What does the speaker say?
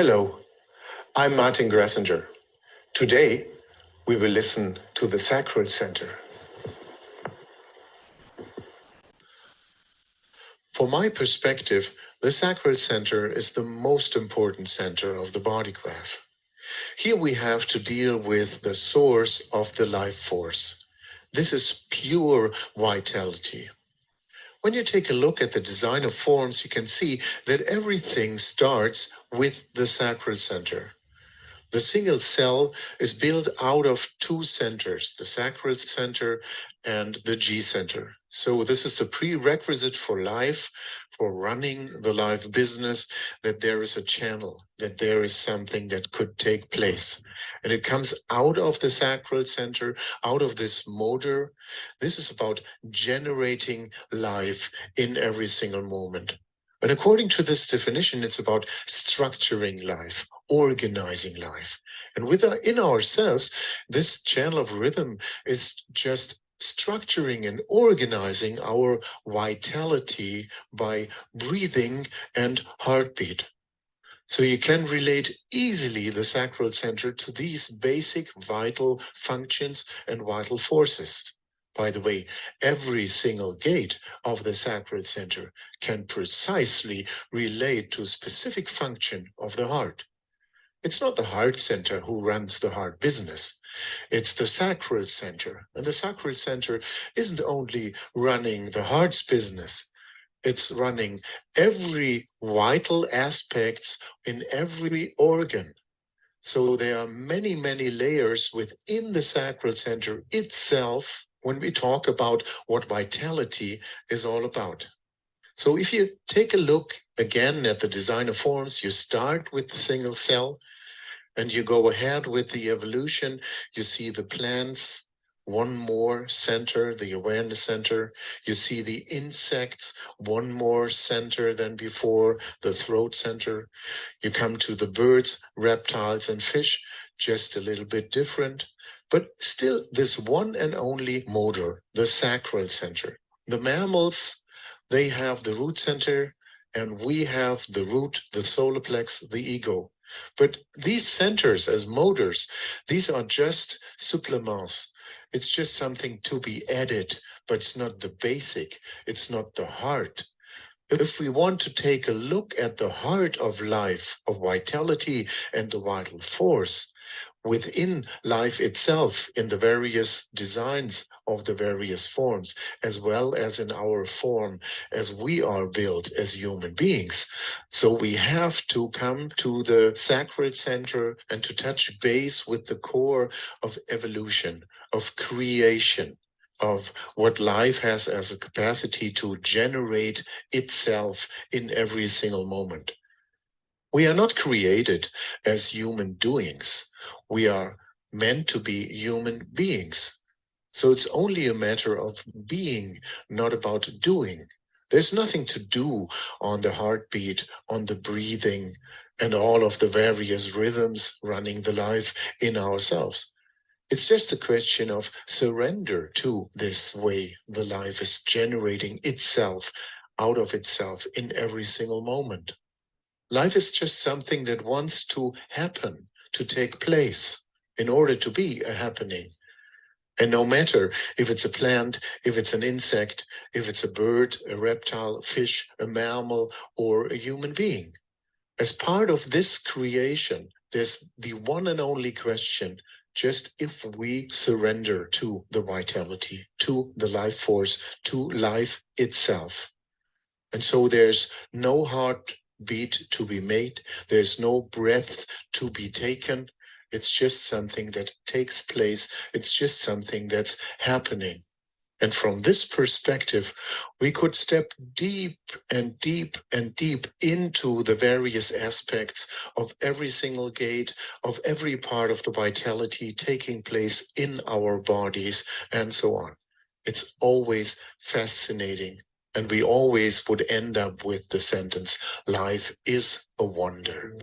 Hello, I'm Martin Grassinger. Today, we will listen to the Sacral Center. From my perspective, the Sacral Center is the most important center of the body graph. Here we have to deal with the source of the life force. This is pure vitality. When you take a look at the design of forms, you can see that everything starts with the Sacral Center. The single cell is built out of two centers, the sacral center and the G center. So this is the prerequisite for life, for running the life business, that there is a channel, that there is something that could take place. And it comes out of the sacral center, out of this motor. This is about generating life in every single moment. And according to this definition, it's about structuring life, organizing life. And within ourselves, this channel of rhythm is just structuring and organizing our vitality by breathing and heartbeat. So you can relate easily the sacral center to these basic vital functions and vital forces. By the way, every single gate of the sacral center can precisely relate to a specific function of the heart. It's not the heart center who runs the heart business. It's the sacral center. And the sacral center isn't only running the heart's business, it's running every vital aspects in every organ. So there are many, many layers within the sacral center itself when we talk about what vitality is all about. So if you take a look again at the design of forms, you start with the single cell and you go ahead with the evolution. You see the plants, one more center, the awareness center. You see the insects, one more center than before, the throat center. You come to the birds, reptiles, and fish, just a little bit different, but still this one and only motor, the sacral center. The mammals, they have the root center, and we have the root, the solar plex, the ego. But these centers as motors, these are just supplements. It's just something to be added, but it's not the basic. It's not the heart. If we want to take a look at the heart of life, of vitality and the vital force within life itself, in the various designs of the various forms, as well as in our form as we are built as human beings. So we have to come to the sacral center and to touch base with the core of evolution, of creation, of what life has as a capacity to generate itself in every single moment. We are not created as human doings. We are meant to be human beings. So it's only a matter of being, not about doing. There's nothing to do on the heartbeat, on the breathing, and all of the various rhythms running the life in ourselves. It's just a question of surrender to this way the life is generating itself out of itself in every single moment. Life is just something that wants to happen, to take place in order to be a happening. And no matter if it's a plant, if it's an insect, if it's a bird, a reptile, fish, a mammal, or a human being, as part of this creation, there's the one and only question, just if we surrender to the vitality, to the life force, to life itself. And so there's no heartbeat to be made. There's no breath to be taken. It's just something that takes place. It's just something that's happening. And from this perspective, we could step deep and deep and deep into the various aspects of every single gate, of every part of the vitality taking place in our bodies, and so on. It's always fascinating. And we always would end up with the sentence, life is a wonder.